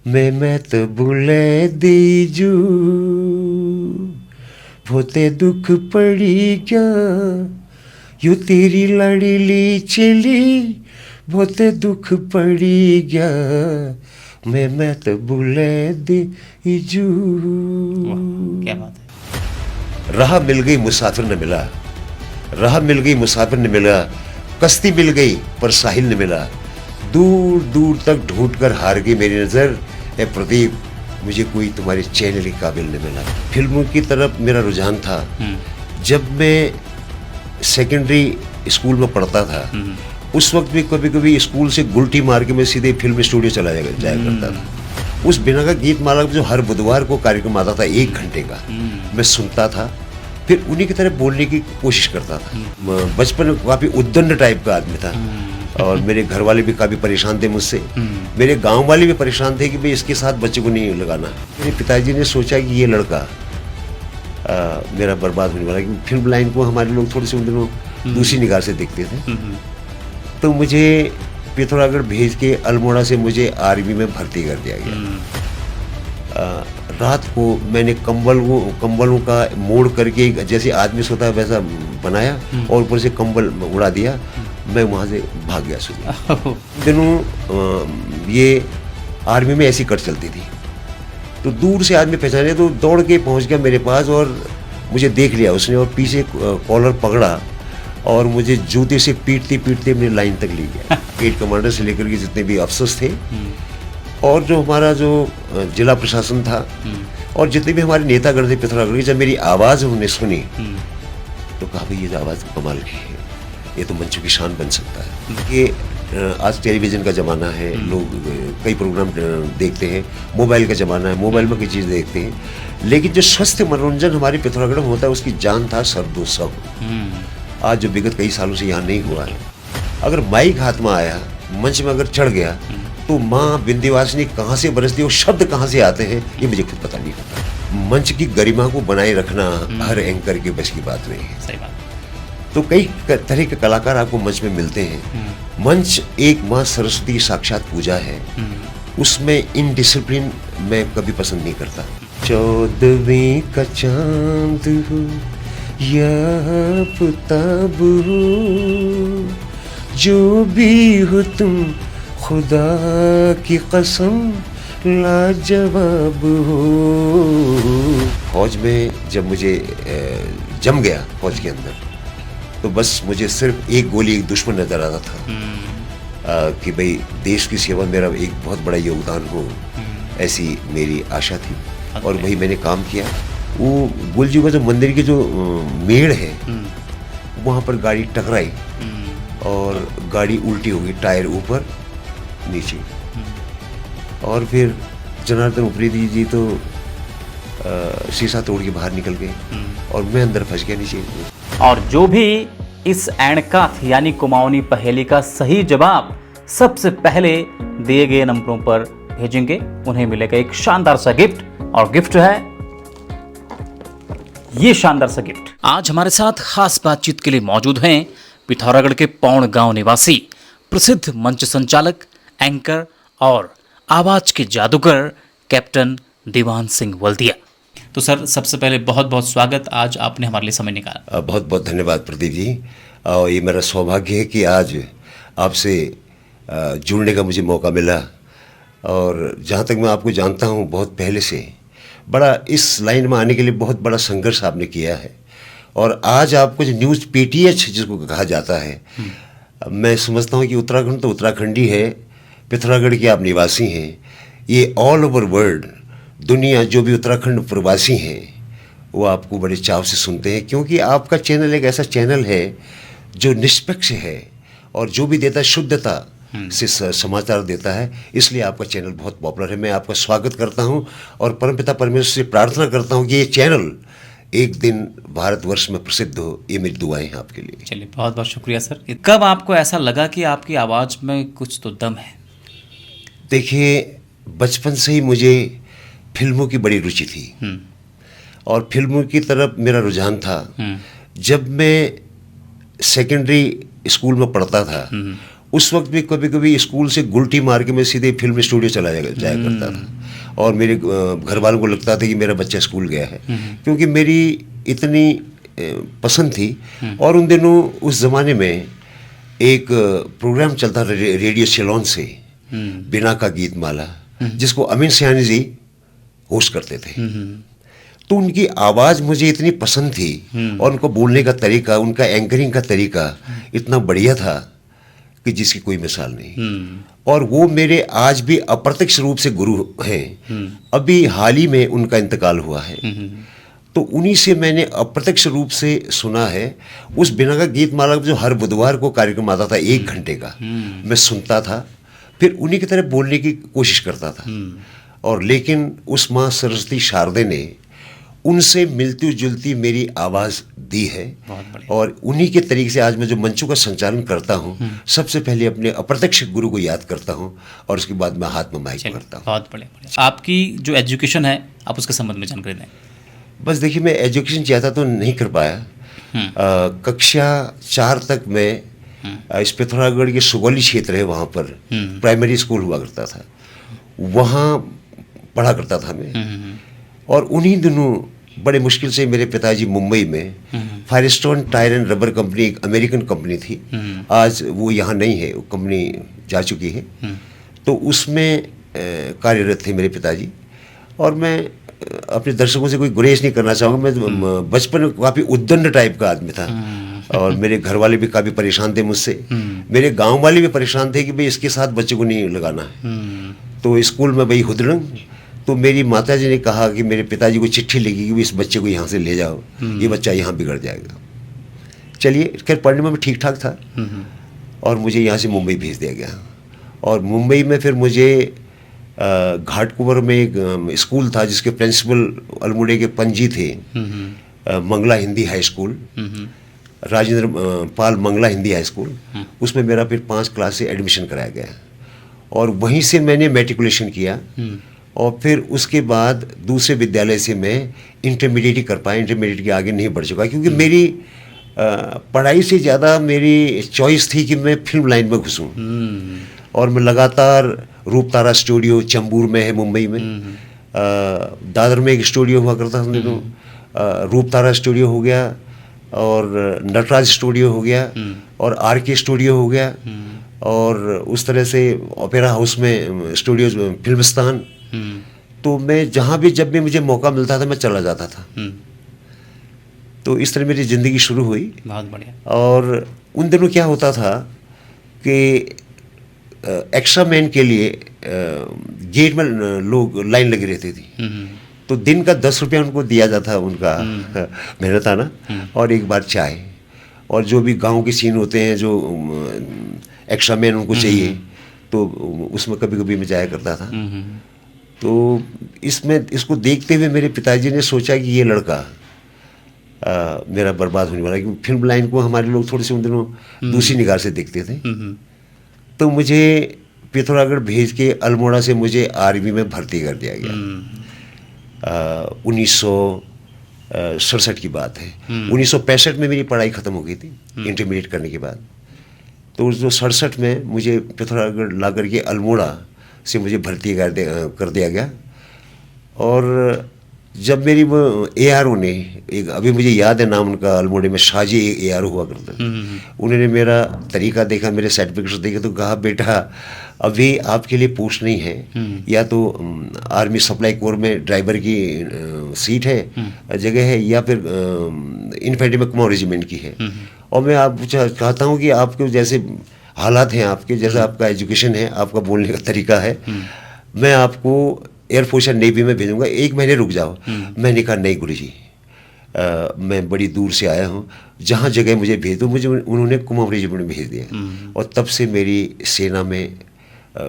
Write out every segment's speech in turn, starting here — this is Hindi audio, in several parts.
मैं तो बुले दीजू होते दुख पड़ी क्या यू तेरी लाडली चली होते दुख पड़ी क्या मैं तो बुले दीजू। क्या बात है। राह मिल गई मुसाफिर न मिला, राह मिल गई मुसाफिर न मिला, कश्ती मिल गई पर साहिल न मिला, दूर दूर तक ढूंढ कर हार गई मेरी नज़र, ए प्रदीप मुझे कोई तुम्हारे चैनल के काबिल न मिला। फिल्मों की तरफ मेरा रुझान था। जब मैं सेकेंडरी स्कूल में पढ़ता था उस वक्त भी कभी कभी स्कूल से गुलटी मार के मैं सीधे फिल्म स्टूडियो चला जाया करता था। उस बिना का गीत माला जो हर बुधवार को कार्यक्रम आता था 1 घंटे का, मैं सुनता था, फिर उन्हीं की तरह बोलने की कोशिश करता था। बचपन में काफ़ी उद्दंड टाइप का आदमी था और मेरे घर वाले भी काफ़ी परेशान थे मुझसे, मेरे गांव वाले भी परेशान थे कि भाई इसके साथ बच्चे को नहीं लगाना। मेरे पिताजी ने सोचा कि ये लड़का मेरा बर्बाद होने वाला, क्योंकि फिल्म लाइन को हमारे लोग थोड़े से उन दिनों दूसरी निगाह से देखते थे। तो मुझे पिथौरागढ़ भेज के अल्मोड़ा से मुझे आर्मी में भर्ती कर दिया गया। रात को मैंने कंबलों का मोड़ करके जैसे आदमी सोता है वैसा बनाया और ऊपर से कंबल उड़ा दिया, मैं वहाँ से भाग गया सुबह। दिनों ये आर्मी में ऐसी कट चलती थी, तो दूर से आदमी पहचाने तो दौड़ के पहुँच गया मेरे पास और मुझे देख लिया उसने और पीछे कॉलर पकड़ा और मुझे जूते से पीटते पीटते मेरी लाइन तक ले गया। गेट कमांडर से लेकर के जितने भी अफसर्स थे और जो हमारा जो जिला प्रशासन था और जितने भी हमारे नेतागण थे पिथौरागढ़ के, जब मेरी आवाज़ उन्होंने सुनी तो कहा भाई ये तो आवाज़ कमाल की है, ये तो मंच की शान बन सकता है। ये आज टेलीविज़न का ज़माना है, लोग कई प्रोग्राम देखते हैं, मोबाइल का ज़माना है, मोबाइल में कई चीज़ देखते हैं, लेकिन जो स्वस्थ मनोरंजन हमारे पिथौरागढ़ में होता है उसकी जान था सर्दोत्सव। आज जो विगत कई सालों से यहाँ नहीं हुआ है। अगर माइक हाथ में आया, मंच में अगर चढ़ गया तो माँ विंध्यवासिनी कहाँ से बरसती है, वो शब्द कहाँ से आते हैं ये मुझे खुद पता नहीं होता। मंच की गरिमा को बनाए रखना हर एंकर के बस की बात नहीं है। सही बात। तो कई तरह के कलाकार आपको मंच में मिलते हैं। मंच एक माँ सरस्वती की साक्षात पूजा है, उसमें इनडिसिप्लिन मैं कभी पसंद नहीं करता। 14वीं का चांद हो या आफताब हो, जो भी हो तुम खुदा की कसम लाजवाब हो। फौज में जब मुझे जम गया फौज के अंदर, तो बस मुझे सिर्फ एक गोली एक दुश्मन नजर आता था कि भाई देश की सेवा मेरा एक बहुत बड़ा योगदान हो, ऐसी मेरी आशा थी और वही मैंने काम किया। वो गुलजी का जो मंदिर की जो मेड़ है वहाँ पर गाड़ी टकराई और गाड़ी उल्टी हो गई, टायर ऊपर नीचे, और फिर जनार्दन उप्रेती जी तो शीशा तोड़ के बाहर निकल गए और मैं अंदर फंस गया नीचे। और जो भी इस एणकाथ यानी कुमाऊनी पहेली का सही जवाब सबसे पहले दिए गए नंबरों पर भेजेंगे उन्हें मिलेगा एक शानदार सा गिफ्ट, और गिफ्ट है ये शानदार सा गिफ्ट। आज हमारे साथ खास बातचीत के लिए मौजूद हैं पिथौरागढ़ के पौड़ गांव निवासी प्रसिद्ध मंच संचालक, एंकर और आवाज के जादूगर कैप्टन दीवान सिंह वल्दिया। तो सर सबसे पहले बहुत बहुत स्वागत, आज आपने हमारे लिए समय निकाला। बहुत बहुत धन्यवाद प्रदीप जी। और ये मेरा सौभाग्य है कि आज आपसे जुड़ने का मुझे मौका मिला, और जहाँ तक मैं आपको जानता हूँ बहुत पहले से बड़ा इस लाइन में आने के लिए बहुत बड़ा संघर्ष आपने किया है, और आज आपको जो न्यूज़ PTH जिसको कहा जाता है, मैं समझता हूँ कि उत्तराखंड तो उत्तराखंडी है, पिथौरागढ़ के आप निवासी हैं, ये ऑल ओवर वर्ल्ड दुनिया जो भी उत्तराखंड प्रवासी हैं वो आपको बड़े चाव से सुनते हैं, क्योंकि आपका चैनल एक ऐसा चैनल है जो निष्पक्ष है और जो भी देता है शुद्धता से समाचार देता है, इसलिए आपका चैनल बहुत पॉपुलर है। मैं आपका स्वागत करता हूं और परमपिता परमेश्वर से प्रार्थना करता हूं कि ये चैनल एक दिन भारतवर्ष में प्रसिद्ध हो, ये मेरी दुआएं हैं आपके लिए। चलिए बहुत बहुत शुक्रिया सर। कब आपको ऐसा लगा कि आपकी आवाज़ में कुछ तो दम है? देखिए, बचपन से ही मुझे फिल्मों की बड़ी रुचि थी और फिल्मों की तरफ मेरा रुझान था। जब मैं सेकेंडरी स्कूल में पढ़ता था उस वक्त भी कभी कभी स्कूल से गुलटी मार के मैं सीधे फिल्म स्टूडियो चला जाया करता था, और मेरे घर वालों को लगता था कि मेरा बच्चा स्कूल गया है, क्योंकि मेरी इतनी पसंद थी। और उन दिनों उस ज़माने में एक प्रोग्राम चलता था रेडियो सिलोन से, बिना का गीत माला, जिसको अमीन सयानी जी होस्ट करते थे। तो उनकी आवाज़ मुझे इतनी पसंद थी, और उनको बोलने का तरीका, उनका एंकरिंग का तरीका इतना बढ़िया था कि जिसकी कोई मिसाल नहीं। और वो मेरे आज भी अप्रत्यक्ष रूप से गुरु हैं। अभी हाल ही में उनका इंतकाल हुआ है, तो उन्हीं से मैंने अप्रत्यक्ष रूप से सुना है। उस बिना का गीत माला जो हर बुधवार को कार्यक्रम आता था 1 घंटे का, मैं सुनता था, फिर उन्हीं की तरह बोलने की कोशिश करता था। और लेकिन उस माँ सरस्वती शारदे ने उनसे मिलती जुलती मेरी आवाज़ दी है, और उन्हीं के तरीके से आज मैं जो मंचों का संचालन करता हूँ, सबसे पहले अपने अप्रत्यक्ष गुरु को याद करता हूँ, और उसके बाद मैं हाथ में माइक करता हूँ। बहुत बढ़िया। आपकी जो एजुकेशन है, आप उसके संबंध में जानकारी दें। बस देखिए, मैं एजुकेशन ज़्यादा तो नहीं कर पाया। कक्षा 4 तक मैं इस पिथौरागढ़ के सुगौली क्षेत्र है, वहाँ पर प्राइमरी स्कूल हुआ करता था, वहाँ पढ़ा करता था मैं। और उन्हीं दिनों बड़े मुश्किल से मेरे पिताजी मुंबई में Firestone tyre and rubber company, एक अमेरिकन कंपनी थी, आज वो यहाँ नहीं है, वो कंपनी जा चुकी है, तो उसमें कार्यरत थे मेरे पिताजी। और मैं अपने दर्शकों से कोई गुरेज नहीं करना चाहूँगा, मैं बचपन में काफ़ी उद्दंड टाइप का आदमी था, और मेरे घर वाले भी काफ़ी परेशान थे मुझसे, मेरे गांव वाले भी परेशान थे कि भाई इसके साथ बच्चे को नहीं लगाना है। तो स्कूल में भाई हुदड़ंग, तो मेरी माता जी ने कहा कि मेरे पिताजी को चिट्ठी लिखी कि इस बच्चे को यहाँ से ले जाओ, ये बच्चा यहाँ बिगड़ जाएगा। चलिए, खैर पढ़ने में ठीक ठाक था, और मुझे यहाँ से मुंबई भेज दिया गया। और मुंबई में फिर मुझे घाटकुपर में एक स्कूल था जिसके प्रिंसिपल अल्मोड़े के पंजी थे, मंगला हिंदी हाई स्कूल, राजेंद्र पाल मंगला हिंदी हाई स्कूल, उसमें मेरा फिर 5 क्लास से एडमिशन कराया गया, और वहीं से मैंने मैट्रिकुलेशन किया। और फिर उसके बाद दूसरे विद्यालय से मैं इंटरमीडिएट ही कर पाया, इंटरमीडिएट के आगे नहीं बढ़ चुका, क्योंकि मेरी पढ़ाई से ज़्यादा मेरी चॉइस थी कि मैं फिल्म लाइन में घुसूँ। और मैं लगातार रूप तारा स्टूडियो चंबूर में है मुंबई में, दादर में एक स्टूडियो हुआ करता था, तो रूप तारा स्टूडियो हो गया, और नटराज स्टूडियो हो गया, और RK स्टूडियो हो गया, और उस तरह से ओपेरा हाउस में स्टूडियो फिल्मिस्तान। तो मैं जहाँ भी जब भी मुझे मौका मिलता था मैं चला जाता था। तो इस तरह मेरी ज़िंदगी शुरू हुई। बहुत बढ़िया। और उन दिनों क्या होता था कि एक्स्ट्रा मैन के लिए गेट में लोग लाइन लगी रहती थी, तो दिन का 10 रुपया उनको दिया जाता, उनका मेहनताना, और एक बार चाय। और जो भी गांव के सीन होते हैं जो एक्स्ट्रा मैन उनको चाहिए, तो उसमें कभी कभी मैं जाया करता था। तो इसको देखते हुए मेरे पिताजी ने सोचा कि ये लड़का मेरा बर्बाद होने वाला है, क्योंकि फिल्म लाइन को हमारे लोग थोड़े से उन दिनों दूसरी निगाह से देखते थे। तो मुझे पिथौरागढ़ भेज के अल्मोड़ा से मुझे आर्मी में भर्ती कर दिया गया। 1967 की बात है। 1965 में मेरी पढ़ाई ख़त्म हो गई थी इंटरमीडिएट करने के बाद। तो जो 67 में मुझे पिथौरागढ़ ला करके अल्मोड़ा से मुझे भर्ती कर दिया गया। और जब मेरी वो ARO ने, एक अभी मुझे याद है नाम उनका, अल्मोड़े में शाहजी ARO हुआ करता, उन्होंने मेरा तरीका देखा, मेरे सर्टिफिकेट्स देखे, तो कहा बेटा अभी आपके लिए पोस्ट नहीं है, या तो आर्मी सप्लाई कोर में ड्राइवर की सीट है, जगह है, या फिर इन्फेंट्री में कुमाऊं रेजिमेंट की है। और मैं आप चाहता हूँ कि आपके जैसे हालात हैं, आपके जैसा आपका एजुकेशन है, आपका बोलने का तरीका है, मैं आपको एयरफोर्स या नेवी में भेजूंगा, 1 महीने रुक जाओ। मैंने कहा नहीं गुरुजी, मैं बड़ी दूर से आया हूँ, जहाँ जगह मुझे भेज दो। मुझे उन्होंने कुमाऊं रेजिमेंट में भेज दिया, और तब से मेरी सेना में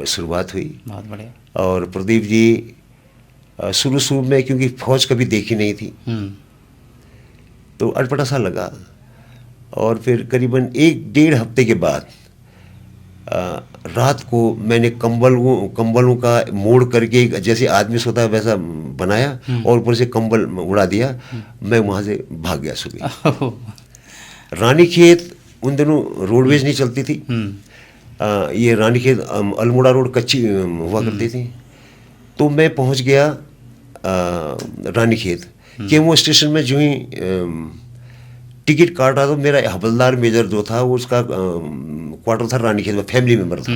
शुरुआत हुई। बहुत बढ़िया। और प्रदीप जी शुरू में, क्योंकि फौज कभी देखी नहीं थी, तो अटपटा सा लगा। और फिर करीबन 1-1.5 हफ्ते के बाद रात को मैंने कंबलों का मोड़ करके, जैसे आदमी सोता है वैसा बनाया, और ऊपर से कंबल उड़ा दिया। मैं वहाँ से भाग गया सुबह। रानीखेत उन दिनों रोडवेज नहीं चलती थी, ये रानीखेत अल्मोड़ा रोड कच्ची हुआ करती थी। तो मैं पहुंच गया रानीखेत के वो स्टेशन में जो ही टिकट काटा तो मेरा हवलदार मेजर जो था वो उसका क्वार्टर था रानीखेत में, फैमिली मेम्बर था।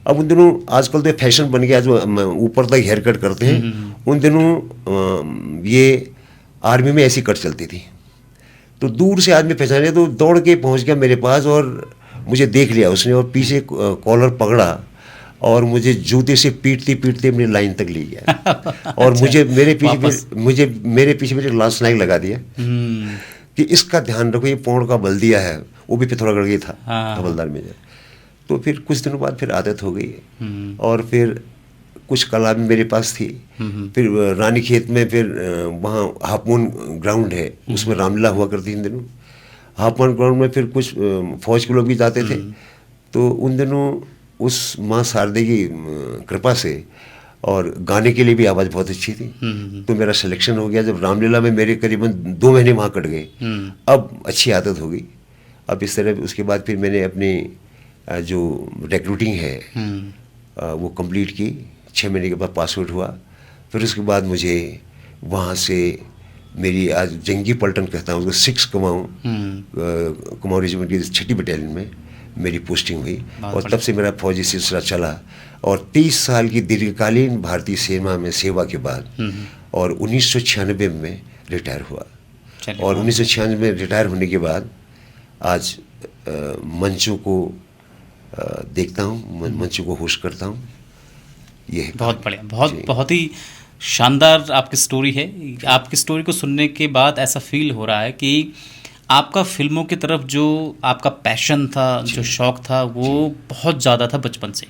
अब उन दिनों आजकल तो फैशन बन गया जो ऊपर तक हेयर कट करते हैं, उन दिनों ये आर्मी में ऐसी कट चलती थी। तो दूर से आदमी पहचाने तो दौड़ के पहुंच गया मेरे पास और मुझे देख लिया उसने और पीछे कॉलर पकड़ा और मुझे जूते से पीटते पीटते मेरी लाइन तक ले गया और मुझे मेरे पीछे मेरे लास्ट नाइक लगा दिया कि इसका ध्यान रखो, ये पौड़ का बल्दिया है, वो भी पिथौरागढ़ ही था हवलदार मेजर। तो फिर कुछ दिनों बाद फिर आदत हो गई और फिर कुछ कला भी मेरे पास थी। फिर रानीखेत में फिर वहाँ हाफमून ग्राउंड है, उसमें रामलीला हुआ करती इन दिनों। हाफमून ग्राउंड में फिर कुछ फौज के लोग भी जाते थे। तो उन दिनों उस माँ शारदे की कृपा से और गाने के लिए भी आवाज़ बहुत अच्छी थी। तो मेरा सिलेक्शन हो गया। जब रामलीला में मेरे करीबन 2 महीने वहाँ कट गए, अब अच्छी आदत हो गई। अब इस तरह उसके बाद फिर मैंने अपनी जो रिक्रूटिंग है वो कंप्लीट की। 6 महीने के बाद पास आउट हुआ। फिर उसके बाद मुझे वहाँ से मेरी आज जंगी पलटन कहता हूँ उसको 6 कुमाऊं रेजिमेंट की 6ठी बटालियन में मेरी पोस्टिंग हुई और तब से मेरा फौजी सिलसिला चला और 30 साल की दीर्घकालीन भारतीय सेना में सेवा के बाद और 1996 में रिटायर हुआ। और 1996 में रिटायर होने के बाद आज मंचों को देखता हूँ, मंचों को होस्ट करता हूँ। ये बहुत बढ़िया, बहुत ही शानदार आपकी स्टोरी है। आपकी स्टोरी को सुनने के बाद ऐसा फील हो रहा है कि आपका फिल्मों की तरफ जो आपका पैशन था, जो शौक था, वो बहुत ज़्यादा था बचपन से।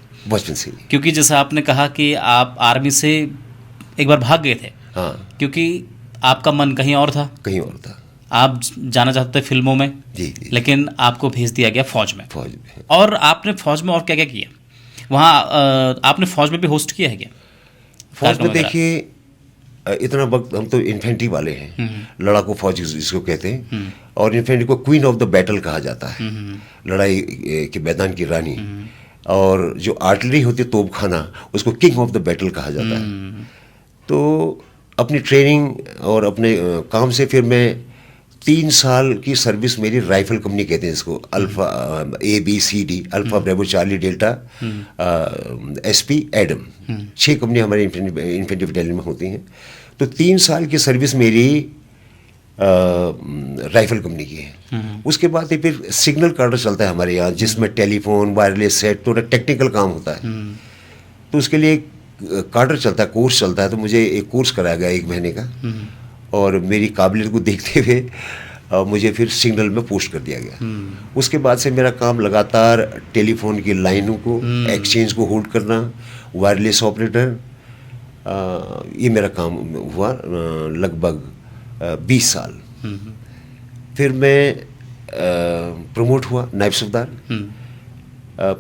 क्योंकि जैसा आपने कहा कि आप आर्मी से एक बार भाग गए थे। हाँ। क्योंकि आपका मन कहीं और था। आप जाना चाहते थे फिल्मों में। जी। लेकिन आपको भेज दिया गया फौज में। और आपने फौज में और क्या क्या किया वहाँ? आपने फौज में भी होस्ट किया है क्या? फौज में देखिए इतना वक्त हम तो इन्फेंट्री वाले हैं, लड़ाकू फौज जिसको कहते हैं, और इन्फेंट्री को क्वीन ऑफ द बैटल कहा जाता है, लड़ाई के मैदान की रानी। और जो आर्टिलरी होती है तोपखाना, उसको किंग ऑफ द बैटल कहा जाता है। तो अपनी ट्रेनिंग और अपने काम से फिर मैं 3 साल की सर्विस मेरी राइफल कंपनी कहते हैं इसको, alpha ABCD, alpha bravo charlie delta SP एडम, 6 कंपनी हमारे इन्फेंट्री बटालियन में होती हैं। तो 3 साल की सर्विस मेरी राइफल कंपनी की है। उसके बाद फिर सिग्नल कार्डर चलता है हमारे यहाँ, जिसमें टेलीफोन, वायरलेस सेट, थोड़ा टेक्निकल काम होता है। तो उसके लिए कार्डर चलता है, कोर्स चलता है। तो मुझे एक कोर्स कराया गया 1 महीने का और मेरी काबिलियत को देखते हुए मुझे फिर सिग्नल में पोस्ट कर दिया गया। उसके बाद से मेरा काम लगातार टेलीफोन की लाइनों को, एक्सचेंज को होल्ड करना, वायरलेस ऑपरेटर, ये मेरा काम हुआ लगभग 20 साल। फिर मैं प्रमोट हुआ नायब सूबेदार।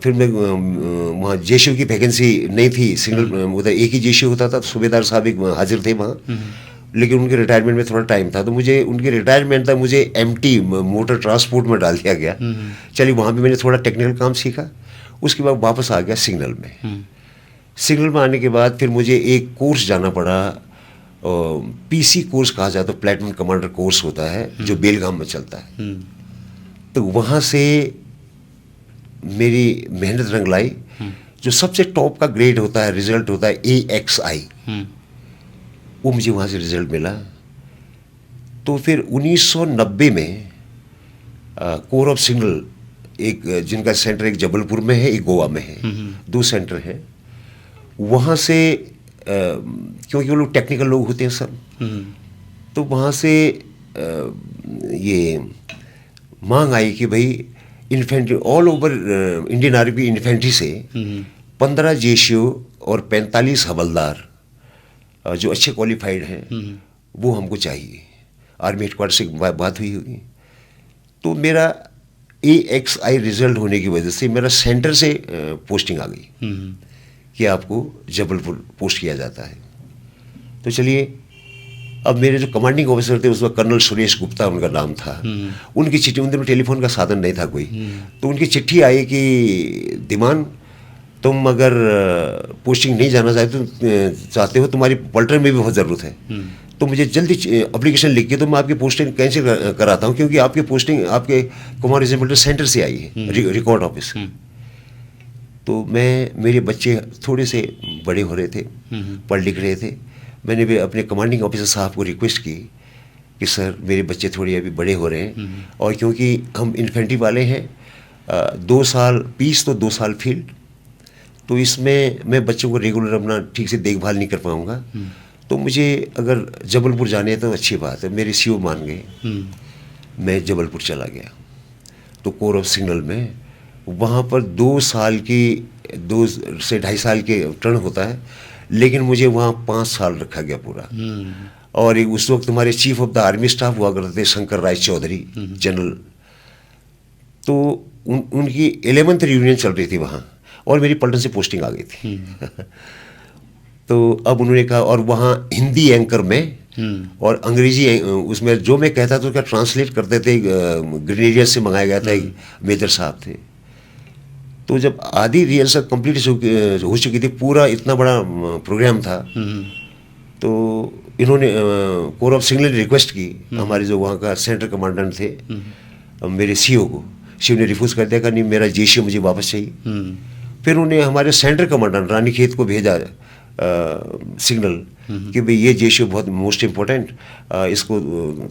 फिर मैं वहाँ जेशो की वैकेंसी नहीं थी, सिंगल उधर एक ही जेशो होता था, सूबेदार साहब एक हाजिर थे वहाँ। लेकिन उनके रिटायरमेंट में थोड़ा टाइम था, तो मुझे उनके रिटायरमेंट तक मुझे MT मोटर ट्रांसपोर्ट में डाल दिया गया। चलिए वहाँ भी मैंने थोड़ा टेक्निकल काम सीखा। उसके बाद वापस आ गया सिग्नल में। सिग्नल में आने के बाद फिर मुझे एक कोर्स जाना पड़ा, PC कोर्स कहा जाता है, प्लेटून कमांडर कोर्स होता है जो बेलगाम में चलता है। तो वहाँ से मेरी मेहनत रंग लाई। जो सबसे टॉप का ग्रेड होता है, रिजल्ट होता है AXI, वो मुझे वहाँ से रिजल्ट मिला। तो फिर 1990 में कोर ऑफ सिग्नल, एक जिनका सेंटर एक जबलपुर में है, एक गोवा में है, 2 सेंटर हैं। वहाँ से क्योंकि वो लोग टेक्निकल लोग होते हैं सब, तो वहाँ से ये मांग आई कि भाई infantry all over Indian army की इन्फेंट्री से 15 जेशियो और 45 हवलदार जो अच्छे क्वालिफाइड हैं वो हमको चाहिए। आर्मी हेडक्वार्टर से बात हुई होगी। तो मेरा AXI रिजल्ट होने की वजह से मेरा सेंटर से पोस्टिंग आ गई कि आपको जबलपुर पोस्ट किया जाता है। तो चलिए अब मेरे जो कमांडिंग ऑफिसर थे उस वक्त कर्नल सुरेश गुप्ता उनका नाम था। उनकी चिट्ठी, उन दिनों टेलीफोन का साधन नहीं था कोई, तो उनकी चिट्ठी आई कि दिमान, तुम अगर पोस्टिंग नहीं जाना चाहते हो, तुम्हारी पलटन में भी बहुत ज़रूरत है, तो मुझे जल्दी एप्लीकेशन लिख के, तो मैं आपकी पोस्टिंग कैंसिल कराता हूँ, क्योंकि आपकी पोस्टिंग आपके कुमार रेजिमेंटल सेंटर से आई है, रिकॉर्ड ऑफिस। तो मेरे बच्चे थोड़े से बड़े हो रहे थे, पढ़ लिख रहे थे। मैंने भी अपने कमांडिंग ऑफिसर साहब को रिक्वेस्ट की कि सर मेरे बच्चे थोड़े अभी बड़े हो रहे हैं, और क्योंकि हम इन्फेंट्री वाले हैं, 2 साल पीस तो 2 साल फील्ड, तो इसमें मैं बच्चों को रेगुलर अपना ठीक से देखभाल नहीं कर पाऊँगा, तो मुझे अगर जबलपुर जाने तो अच्छी बात है। मेरे सीओ मान गए, मैं जबलपुर चला गया। तो कोर ऑफ सिग्नल में वहाँ पर 2 साल की 2 से 2.5 साल के टर्न होता है, लेकिन मुझे वहाँ 5 साल रखा गया पूरा। और उस वक्त हमारे chief of the army staff हुआ करते थे शंकर राय चौधरी जनरल, तो उनकी 11th रियूनियन चल रही थी वहाँ, और मेरी पलटन से पोस्टिंग आ गई थी। तो अब उन्होंने कहा, और वहाँ हिंदी एंकर में और अंग्रेजी उसमें जो मैं कहता था उसका ट्रांसलेट करते थे, ग्रेनेडियर से मंगाया गया था, एक मेजर साहब थे। तो जब आधी रिहर्सल कंप्लीट हो चुकी थी, पूरा इतना बड़ा प्रोग्राम था, तो इन्होंने कोर ऑफ सिग्नल ने रिक्वेस्ट की, हमारे जो वहाँ का सेंटर कमांडेंट थे, मेरे सीओ को, सीओ ने रिफ्यूज़ कर दिया, कि नहीं मेरा जेसीओ मुझे वापस चाहिए। फिर उन्होंने हमारे सेंटर कमांडेंट रानीखेत को भेजा सिग्नल कि भाई ये जेसीओ बहुत मोस्ट इम्पोर्टेंट, इसको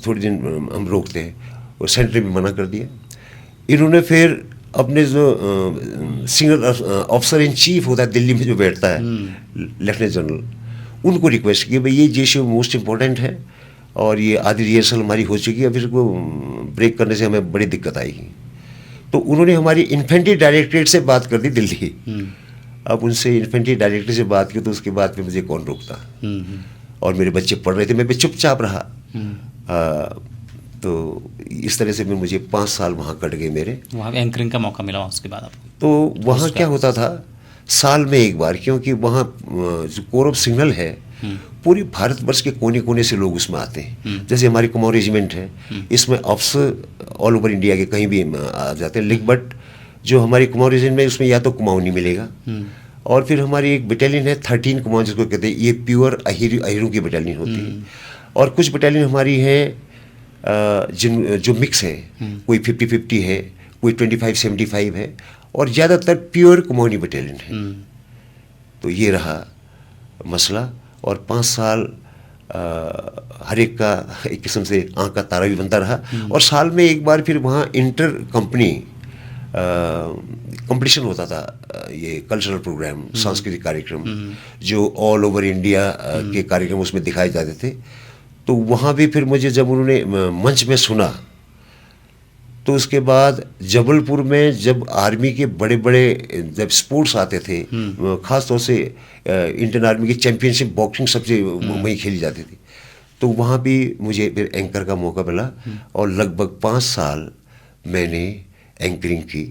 थोड़ी दिन हम रोकते हैं, और सेंटर भी मना कर दिया। इन्होंने फिर अपने जो सिग्नल ऑफिसर इन चीफ होता है दिल्ली में जो बैठता है, लेफ्टिनेंट जनरल, उनको रिक्वेस्ट की भाई ये जेसीओ मोस्ट इम्पोर्टेंट है, और ये आधी रिहर्सल हमारी हो चुकी है, फिर इसको ब्रेक करने से हमें बड़ी दिक्कत आएगी। तो उन्होंने हमारी इन्फेंट्री डायरेक्टरेट से बात कर दी दिल्ली। अब उनसे इन्फेंट्री डायरेक्टर से बात की, तो उसके बाद फिर मुझे कौन रोकता। और मेरे बच्चे पढ़ रहे थे, मैं भी चुपचाप रहा। तो इस तरह से मुझे 5 साल वहाँ कट गए मेरे। वहाँ एंकरिंग का मौका मिला उसके बाद आपको? तो वहाँ क्या होता था, साल में एक बार, क्योंकि वहाँ जो कोर ऑफ सिग्नल है, पूरी भारतवर्ष के कोने कोने से लोग उसमें आते हैं। जैसे हमारी कुमाऊं रेजिमेंट है, इसमें ऑफिसर ऑल ओवर इंडिया के कहीं भी आ जाते हैं, लेकिन बट जो हमारी कुमाऊं रेजिमेंट में, उसमें या तो कुमाऊं नहीं मिलेगा, और फिर हमारी एक बटालियन है 13 कुमाऊं जिसको कहते हैं, ये प्योर अहिरों की बटालियन होती है। और कुछ बटालियन हमारी है जो मिक्स है, कोई 50-50 है, कोई 25-75 है, और ज़्यादातर प्योर कुमाऊनी बटालियन है। तो ये रहा मसला, और 5 साल हर एक का एक किस्म से आँख का तारा भी बनता रहा। और साल में एक बार फिर वहाँ इंटर कंपनी कंपटीशन होता था, ये कल्चरल प्रोग्राम, सांस्कृतिक कार्यक्रम, जो ऑल ओवर इंडिया के कार्यक्रम उसमें दिखाए जाते थे। तो वहाँ भी फिर मुझे जब उन्होंने मंच में सुना, तो उसके बाद जबलपुर में जब आर्मी के बड़े बड़े जब स्पोर्ट्स आते थे, ख़ास तौर से इंडियन आर्मी की चैम्पियनशिप बॉक्सिंग सबसे वहीं खेली जाती थी, तो वहाँ भी मुझे फिर एंकर का मौका मिला, और लगभग 5 साल मैंने एंकरिंग की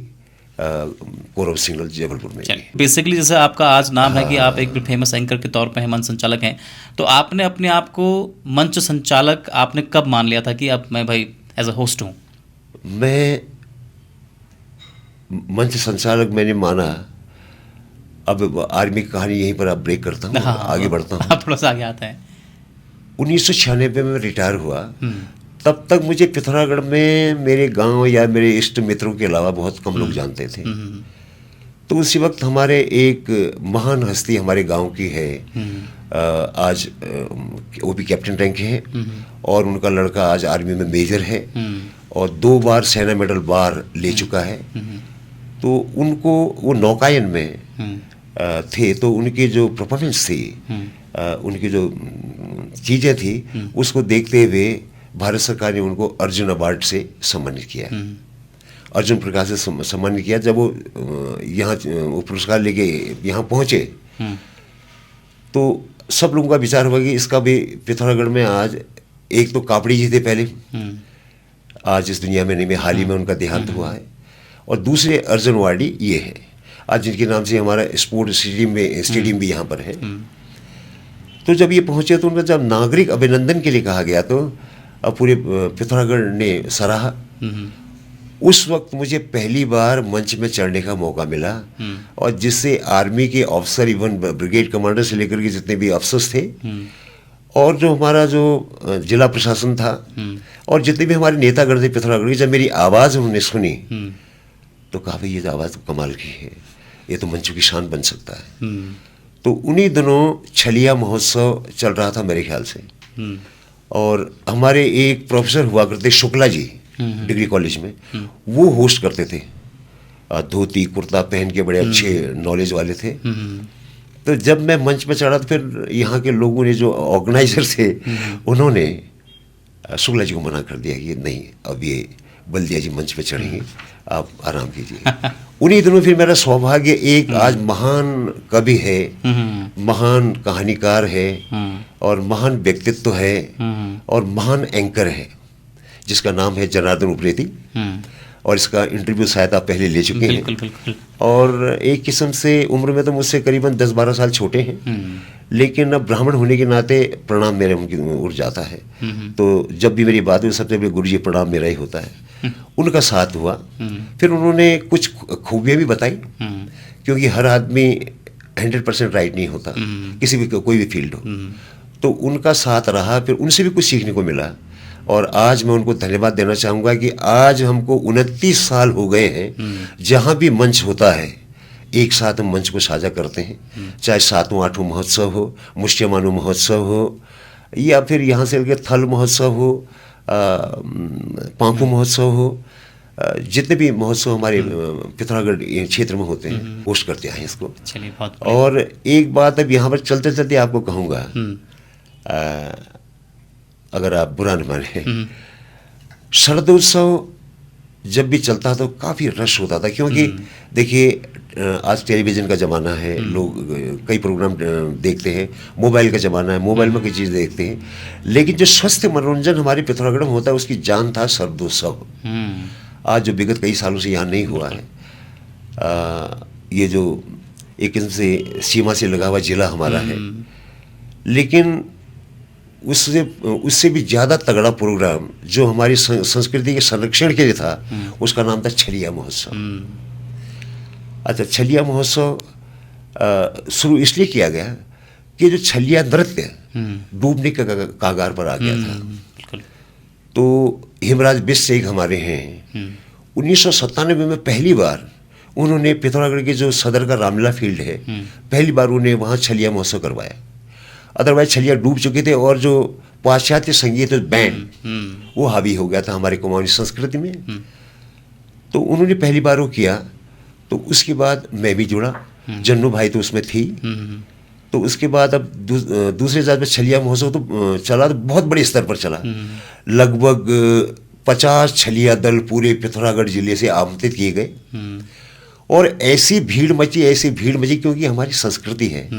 कोर ऑफ सिग्नल जबलपुर में। बेसिकली जैसे आपका आज नाम है कि आप एक फेमस एंकर के तौर पे मंच संचालक हैं, तो आपने अपने आप को मंच संचालक आपने कब मान लिया था कि अब मैं भाई एज अ होस्ट हूँ? मैं मंच संचालक मैंने माना, अब आर्मी की कहानी यहीं पर आप ब्रेक करता हूँ, आगे बढ़ता हूँ। आप थोड़ा सा आगे आते हैं। 1996 में रिटायर हुआ, तब तक मुझे पिथौरागढ़ में मेरे गांव या मेरे इष्ट मित्रों के अलावा बहुत कम लोग जानते थे। तो उसी वक्त हमारे एक महान हस्ती हमारे गांव की है, आज ओपी कैप्टन रैंक है, और उनका लड़का आज आर्मी में मेजर है, और 2 बार सेना मेडल बार ले चुका है। तो उनको वो नौकायन में थे, तो उनकी जो परफॉर्मेंस थी, उनकी जो चीज़ें थी, उसको देखते हुए भारत सरकार ने उनको अर्जुन अवार्ड से सम्मानित किया, अर्जुन प्रकाश से सम्मानित किया। जब वो यहाँ वो पुरस्कार लेके यहाँ पहुँचे, तो सब लोगों का विचार हुआ कि इसका भी पिथौरागढ़ में आज, एक तो कापड़ी जी थे पहले, आज इस दुनिया में नहीं, में हाल ही में उनका देहांत हुआ है, और दूसरे अर्जुन अवार्डी ये है आज, जिनके नाम से हमारा स्पोर्ट स्टेडियम भी यहाँ पर है। तो जब ये पहुंचे तो उनका जब नागरिक अभिनंदन के लिए कहा गया तो पूरे पिथौरागढ़ ने सराहा। उस वक्त मुझे पहली बार मंच में चढ़ने का मौका मिला और जिससे आर्मी के ऑफिसर, इवन ब्रिगेड कमांडर से लेकर के जितने भी अफसर्स थे और जो हमारा जो जिला प्रशासन था और जितने भी हमारे नेतागण थे पिथौरागढ़ के, जब मेरी आवाज़ उन्होंने सुनी तो कहा भाई ये तो आवाज़ तो कमाल की है, ये तो मंच की शान बन सकता है। तो उन्हीं दिनों छलिया महोत्सव चल रहा था मेरे ख्याल से, और हमारे एक प्रोफेसर हुआ करते शुक्ला जी डिग्री कॉलेज में, वो होस्ट करते थे। धोती कुर्ता पहन के बड़े अच्छे नॉलेज वाले थे। तो जब मैं मंच पर चढ़ा तो फिर यहाँ के लोगों ने, जो ऑर्गेनाइजर थे, उन्होंने शुक्ला जी को मना कर दिया कि नहीं, अब ये बल्दिया जी मंच पे चढ़ेंगे, आप आराम कीजिए। उन्हीं दिनों फिर मेरा सौभाग्य, एक आज महान कवि है, महान कहानीकार है और महान व्यक्तित्व है और महान एंकर है, जिसका नाम है जनार्दन उप्रेती, और इसका इंटरव्यू शायद आप पहले ले चुके हैं। बिल्कुल। और एक किस्म से उम्र में तो मुझसे करीबन 10-12 साल छोटे हैं, लेकिन अब ब्राह्मण होने के नाते प्रणाम मेरे उनकी उड़ जाता है। तो जब भी मेरी बात हुई सबसे पहले गुरुजी प्रणाम मेरा ही होता है। उनका साथ हुआ। फिर उन्होंने कुछ खूबियाँ भी बताई, क्योंकि हर आदमी 100% राइट नहीं होता, किसी भी कोई भी फील्ड हो। तो उनका साथ रहा, फिर उनसे भी कुछ सीखने को मिला। और आज मैं उनको धन्यवाद देना चाहूँगा कि आज हमको 29 साल हो गए हैं, जहाँ भी मंच होता है एक साथ हम मंच को साझा करते हैं, चाहे 7वां 8वां महोत्सव हो, मुष्टियमानु महोत्सव हो, या फिर यहाँ से लेकर थल महोत्सव हो, पांखू महोत्सव हो, जितने भी महोत्सव हमारे पिथौरागढ़ क्षेत्र में होते हैं, होस्ट करते हैं इसको। चलिए, बहुत और एक बात अब यहाँ पर चलते चलते आपको कहूँगा, अगर आप बुरा न माने, शरदोत्सव जब भी चलता तो काफ़ी रश होता था, क्योंकि देखिए आज टेलीविज़न का ज़माना है, लोग कई प्रोग्राम देखते हैं, मोबाइल का ज़माना है, मोबाइल में कई चीज़ देखते हैं, लेकिन जो स्वस्थ मनोरंजन हमारे पिथौरागढ़ में होता है उसकी जान था शरदोत्सव। आज जो विगत कई सालों से यहाँ नहीं हुआ है, ये जो एक किस्म से सीमा से लगा हुआ जिला हमारा है, लेकिन उससे भी ज़्यादा तगड़ा प्रोग्राम जो हमारी संस्कृति के संरक्षण के लिए था, उसका नाम था छलिया महोत्सव। अच्छा, छलिया महोत्सव शुरू इसलिए किया गया कि जो छलिया नृत्य डूबने के कागार पर आ गया था। तो हेमराज बिष्ट एक हमारे हैं, 1997 में पहली बार उन्होंने पिथौरागढ़ के जो सदर का रामलीला फील्ड है, पहली बार उन्हें वहाँ छलिया महोत्सव करवाया। अदरवाइज छलिया डूब चुके थे और जो पाश्चात्य संगीत बैंड वो हावी हो गया था हमारे कुमाऊनी संस्कृति में। तो उन्होंने पहली बार वो किया, तो उसके बाद मैं भी जुड़ा, जन्नू भाई तो उसमें थी। तो उसके बाद अब दूसरे जात में छलिया महोत्सव तो चला, तो बहुत बड़े स्तर पर चला। लगभग 50 छलिया दल पूरे पिथौरागढ़ जिले से आमंत्रित किए गए, और ऐसी भीड़ मची क्योंकि हमारी संस्कृति है।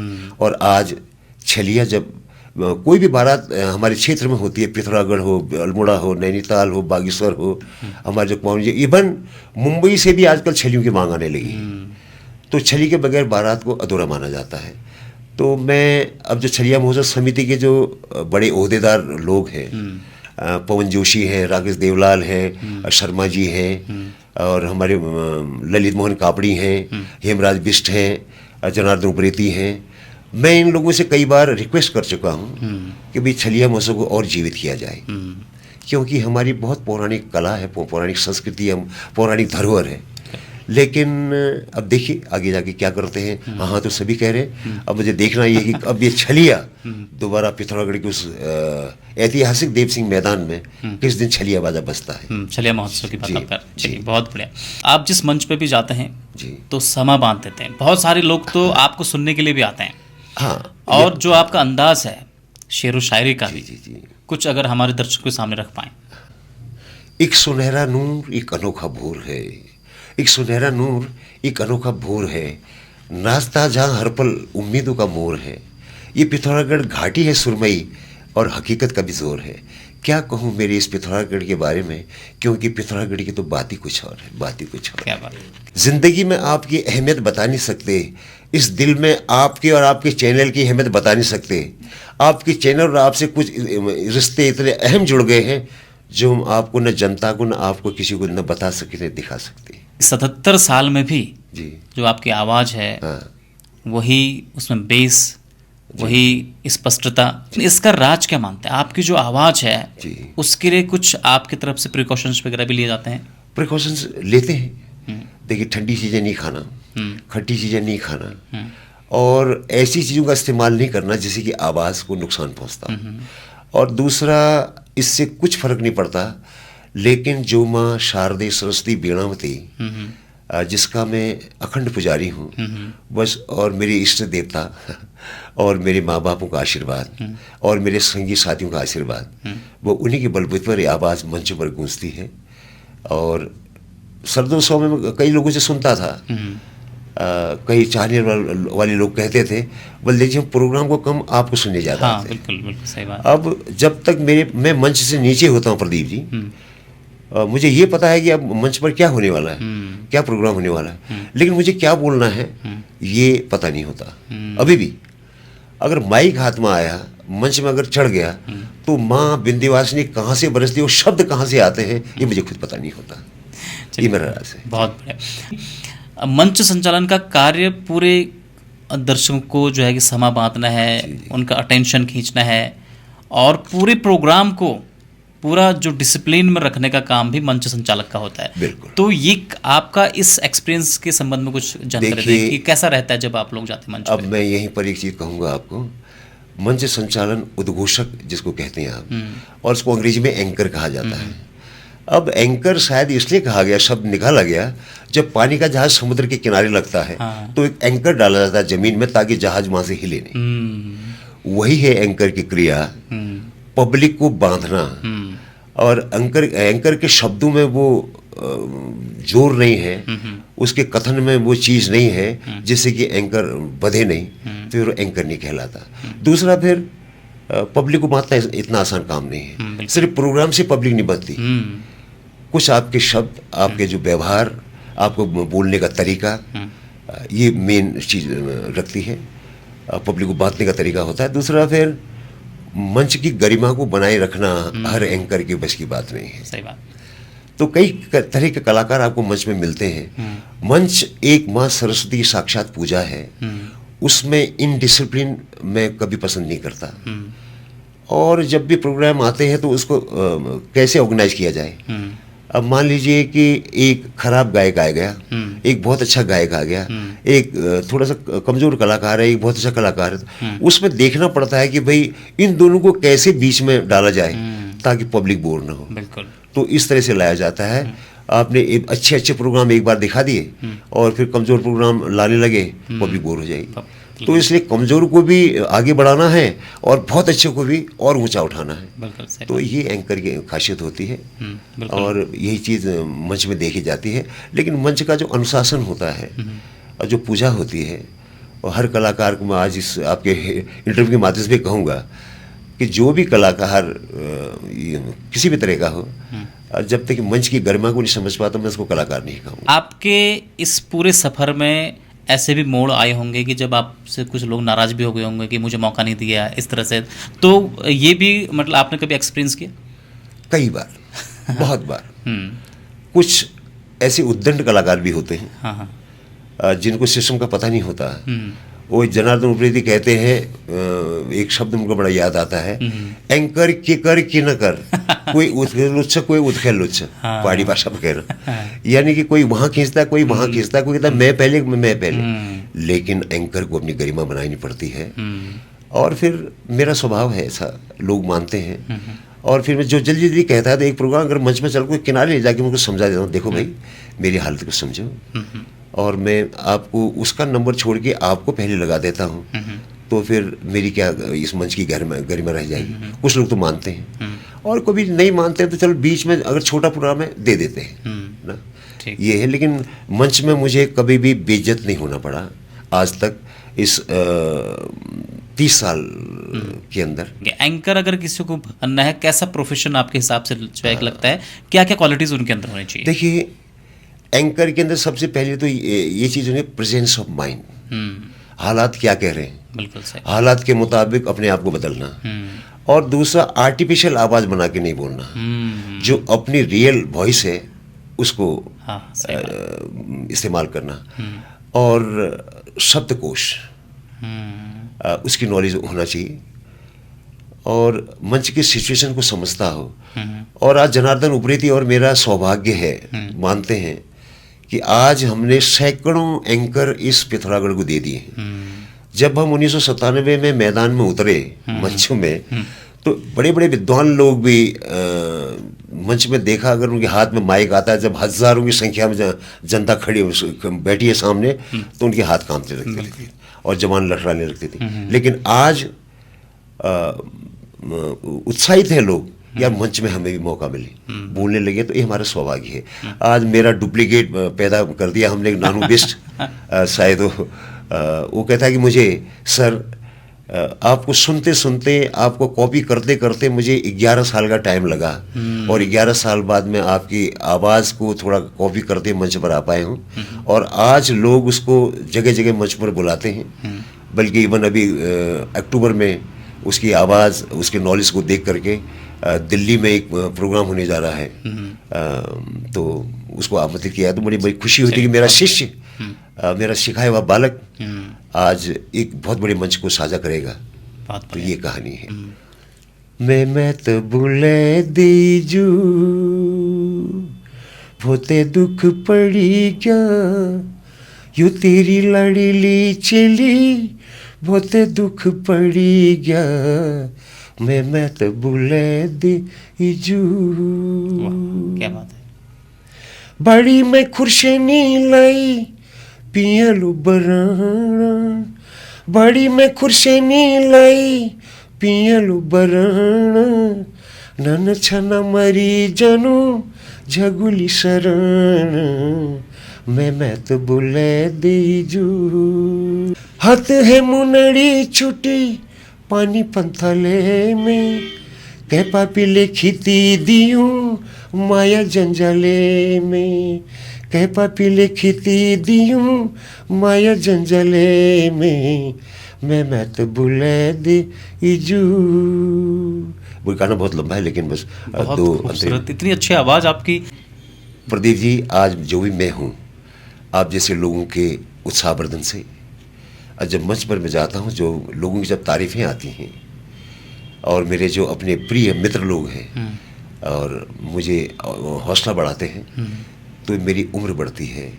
और आज छलिया जब कोई भी बारात हमारे क्षेत्र में होती है, पिथौरागढ़ हो, अल्मोड़ा हो, नैनीताल हो, बागेश्वर हो, हमारे जो कुमाऊनी, इवन मुंबई से भी आजकल छलियों की मांग आने लगी। तो छली के बगैर बारात को अधूरा माना जाता है। तो मैं अब जो छलिया महोत्सव समिति के जो बड़े ओहदेदार लोग हैं, पवन जोशी हैं, राकेश देवलाल हैं, शर्मा जी हैं, और हमारे ललित मोहन कापड़ी हैं, हेमराज बिष्ट हैं, जनार्दन उप्रेती हैं, मैं इन लोगों से कई बार रिक्वेस्ट कर चुका हूँ कि भाई छलिया महोत्सव को और जीवित किया जाए, क्योंकि हमारी बहुत पौराणिक कला है, पौराणिक संस्कृति, हम पौराणिक धरोहर है। लेकिन अब देखिए आगे जाके क्या करते हैं। हाँ तो सभी कह रहे हैं, अब मुझे देखना ये है कि अब ये छलिया दोबारा पिथौरागढ़ के उस ऐतिहासिक देव सिंह मैदान में किस दिन छलिया बाजा बजता है। छलिया महोत्सव की बात कर, चलिए बहुत बढ़िया। आप जिस मंच पे भी जाते हैं जी, तो समा बांध देते हैं, बहुत सारे लोग तो आपको सुनने के लिए भी आते हैं। हाँ, और जो आपका अंदाज है शेरो शायरी का भी, जी, कुछ अगर हमारे दर्शकों के सामने रख पाएं। एक सुनहरा नूर एक अनोखा भोर है, एक सुनहरा नूर एक अनोखा भोर है, नाचता जहाँ हर पल उम्मीदों का मोर है। ये पिथौरागढ़ घाटी है सुरमई और हकीकत का भी जोर है। क्या कहूँ मेरे इस पिथौरागढ़ के बारे में, क्योंकि पिथौरागढ़ की तो बात ही कुछ और है, बात ही कुछ और। क्या बात। जिंदगी में आपकी अहमियत बता नहीं सकते, इस दिल में आपके और आपके चैनल की अहमियत बता नहीं सकते। आपके चैनल और आपसे कुछ रिश्ते इतने अहम जुड़ गए हैं जो हम आपको न जनता को न आपको किसी को न बता सके न दिखा सकते। 77 साल में भी जी जो आपकी आवाज़ है, हाँ वही उसमें बेस, वही स्पष्टता, इसका राज क्या मानते हैं? आपकी जो आवाज़ है जी उसके लिए कुछ आपकी तरफ से प्रिकॉशंस वगैरह भी लिए जाते हैं? प्रिकॉशंस लेते हैं। देखिए, ठंडी चीज़ें नहीं खाना, खट्टी चीज़ें नहीं खाना, और ऐसी चीज़ों का इस्तेमाल नहीं करना जिससे कि आवाज़ को नुकसान पहुंचता। और दूसरा, इससे कुछ फर्क नहीं पड़ता, लेकिन जो माँ शारदे सरस्वती बीणावती, जिसका मैं अखंड पुजारी हूँ बस, और मेरे इष्ट देवता और मेरे माँ बापों का आशीर्वाद और मेरे संगी साथियों का आशीर्वाद, वो उन्हीं के बलबूते पर आवाज़ मंच पर गूंजती है। और सर्दोत्सव में कई लोगों से सुनता था, कई चाहने वाले लोग कहते थे, बल्कि जी हम प्रोग्राम को कम आपको सुनने जाते हाँ, थे। बिल्कुल बिल्कुल सही बात। अब जब तक मैं मंच से नीचे होता हूँ प्रदीप जी, मुझे ये पता है कि अब मंच पर क्या होने वाला है, क्या प्रोग्राम होने वाला है, लेकिन मुझे क्या बोलना है ये पता नहीं होता अभी भी। अगर माइक हाथ में आया, मंच में अगर चढ़ गया, तो माँ विंध्यवासिनी कहाँ से बरसती है, वो शब्द कहाँ से आते हैं, ये मुझे खुद पता नहीं होता। ये मेरा राज है। बहुत बढ़िया। मंच संचालन का कार्य पूरे दर्शकों को जो है कि समा बांधना है, उनका अटेंशन खींचना है, और पूरे प्रोग्राम को पूरा जो डिसिप्लिन में रखने का काम भी मंच संचालक का होता है। बिल्कुल। तो ये आपका इस एक्सपीरियंस के संबंध में कुछ जानकारी दें कि कैसा रहता है जब आप लोग जाते हैं मंच अब पे? मैं यहीं पर एक चीज़ कहूँगा आपको, मंच संचालन उद्घोषक जिसको कहते हैं आप, और उसको अंग्रेजी में एंकर कहा जाता है। अब एंकर शायद इसलिए कहा गया, शब्द निकाला गया, जब पानी का जहाज समुद्र के किनारे लगता है तो एक एंकर डाला जाता है जमीन में, ताकि जहाज वहां से हिले नहीं। वही है एंकर की क्रिया, पब्लिक को बांधना। और एंकर के शब्दों में वो जोर नहीं है, उसके कथन में वो चीज़ नहीं है जिससे कि एंकर बधे नहीं, तो फिर एंकर नहीं कहलाता। दूसरा, फिर पब्लिक को बांटना इतना आसान काम नहीं है। सिर्फ प्रोग्राम से पब्लिक नहीं बनती, कुछ आपके शब्द, आपके जो व्यवहार, आपको बोलने का तरीका, ये मेन चीज़ रखती है, पब्लिक को बांटने का तरीका होता है। दूसरा, फिर मंच की गरिमा को बनाए रखना हर एंकर के बस की बात नहीं है। सही बात। तो कई तरह के कलाकार आपको मंच में मिलते हैं। मंच एक माँ सरस्वती की साक्षात पूजा है, उसमें इनडिसिप्लिन मैं कभी पसंद नहीं करता। और जब भी प्रोग्राम आते हैं तो उसको कैसे ऑर्गेनाइज किया जाए। अब मान लीजिए कि एक खराब गायक आ गया, एक बहुत अच्छा गायक आ गया, एक थोड़ा सा कमजोर कलाकार है, एक बहुत अच्छा कलाकार है, उसमें देखना पड़ता है कि भाई इन दोनों को कैसे बीच में डाला जाए ताकि पब्लिक बोर ना हो। बिल्कुल। तो इस तरह से लाया जाता है। आपने अच्छे अच्छे प्रोग्राम एक बार दिखा दिए और फिर कमजोर प्रोग्राम लाने लगे, पब्लिक बोर हो जाएगी। तो इसलिए कमजोर को भी आगे बढ़ाना है और बहुत अच्छे को भी और ऊंचा उठाना है। बिल्कुल सही। तो ये एंकर की खासियत होती है और यही चीज़ मंच में देखी जाती है। लेकिन मंच का जो अनुशासन होता है और जो पूजा होती है, और हर कलाकार को मैं आज इस आपके इंटरव्यू के माध्यम से कहूँगा कि जो भी कलाकार किसी भी तरह का हो, जब तक मंच की गरिमा को नहीं समझ पाता, मैं उसको कलाकार नहीं कहूँगा। आपके इस पूरे सफ़र में ऐसे भी मोड़ आए होंगे कि जब आपसे कुछ लोग नाराज़ भी हो गए होंगे कि मुझे मौका नहीं दिया इस तरह से, तो ये भी मतलब आपने कभी एक्सपीरियंस किया? कई बार, बहुत बार। कुछ ऐसे उद्दंड कलाकार भी होते हैं, हाँ। जिनको सिस्टम का पता नहीं होता। वो जनार्दन उप्रेती कहते हैं, एक शब्द मुझको बड़ा याद आता है, एंकर के कर कि न कर, कोई उत्खेल लुच्छ, कोई उत्खेल लुच्छ, पहाड़ी भाषा में कहना। यानी कि कोई वहाँ खींचता है, कोई वहाँ खींचता है, कोई कहता है मैं पहले। लेकिन एंकर को अपनी गरिमा बनानी पड़ती है। और फिर मेरा स्वभाव है ऐसा, लोग मानते हैं। और फिर मैं जो जल्दी जल्दी कहता है, तो एक प्रोग्राम अगर मंच में चल कोई किनारे ले जाके मुझको समझा देता हूँ, देखो भाई मेरी हालत को समझो, और मैं आपको उसका नंबर छोड़ के आपको पहले लगा देता हूँ, तो फिर मेरी क्या इस मंच की गरिमा रह जाएगी। कुछ लोग तो मानते हैं और कभी नहीं मानते हैं, तो चलो बीच में अगर छोटा प्रोग्राम है दे देते हैं ना, ये है। लेकिन मंच में मुझे कभी भी बेइज्जत नहीं होना पड़ा आज तक। इस 30 साल के अंदर। एंकर अगर किसी को बनना है, कैसा प्रोफेशन आपके हिसाब से जो है लगता है, क्या क्या क्वालिटीज उनके अंदर होनी चाहिए? देखिए, एंकर के अंदर सबसे पहले तो ये चीज़ होनी, प्रेजेंस ऑफ माइंड। हालात क्या कह रहे हैं, बिल्कुल सही। हालात के मुताबिक अपने आप को बदलना। और दूसरा, आर्टिफिशियल आवाज़ बना के नहीं बोलना, जो अपनी रियल वॉइस है उसको हाँ, सही बात। इस्तेमाल करना। और शब्दकोश, उसकी नॉलेज होना चाहिए, और मंच की सिचुएशन को समझता हो। और आज जनार्दन उप्रेती और मेरा सौभाग्य है, मानते हैं कि आज हमने सैकड़ों एंकर इस पिथौरागढ़ को दे दिए हैं। जब हम 1997 में मैदान में उतरे मंचों में, तो बड़े बड़े विद्वान लोग भी मंच में देखा, अगर उनके हाथ में माइक आता है, जब हजारों की संख्या में जनता खड़ी बैठी है सामने, तो उनके हाथ कांपने लगते थे और जवान लड़खड़ाने लगती थी। लेकिन आज उत्साहित हैं लोग, यार मंच में हमें भी मौका मिले, बोलने लगे, तो ये हमारा सौभाग्य है। आज मेरा डुप्लीकेट पैदा कर दिया हमने, नानू बिस्ट शायद वो कहता है कि मुझे सर, आपको सुनते सुनते, आपको कॉपी करते करते मुझे 11 साल का टाइम लगा, और 11 साल बाद में आपकी आवाज़ को थोड़ा कॉपी करते मंच पर आ पाए हूँ। और आज लोग उसको जगह जगह मंच पर बुलाते हैं, बल्कि इवन अभी अक्टूबर में उसकी आवाज़, उसके नॉलेज को देख करके दिल्ली में एक प्रोग्राम होने जा रहा है, तो उसको आमंत्रित किया। तो बड़ी खुशी हुई थी कि मेरा शिष्य, मेरा सिखाया हुआ बालक आज एक बहुत बड़े मंच को साझा करेगा। तो ये कहानी है। मैं तो बुले दीजू होते दुख पड़ी क्या, यू तेरी लाडली चली बहुते दुख पड़ी गया, मैं तो बुले दीजू। क्या बात है। बड़ी मैं खुर्शनी लाई पियलु बराना, बड़ी मैं खुर्शनी लाई पियलु बराना, नन छना मरी जनू झगुली शरण, मैं तो बुले दीजू। हत है मुनड़ी छुटी पानी पंथले में, कह पापी लिखिती दियूं माया जंजाले में, कह पापी लिखिती दियूं माया जंजाले में, मैं तो बुले दीजू। वो गाना बहुत लंबा है, लेकिन बस दो खूबसूरत, इतनी अच्छी आवाज़ आपकी। प्रदीप जी, आज जो भी मैं हूँ, आप जैसे लोगों के उत्साहवर्धन से, जब मंच पर मैं जाता हूँ, जो लोगों की जब तारीफ़ें आती हैं, और मेरे जो अपने प्रिय मित्र लोग हैं और मुझे हौसला बढ़ाते हैं, तो मेरी उम्र बढ़ती है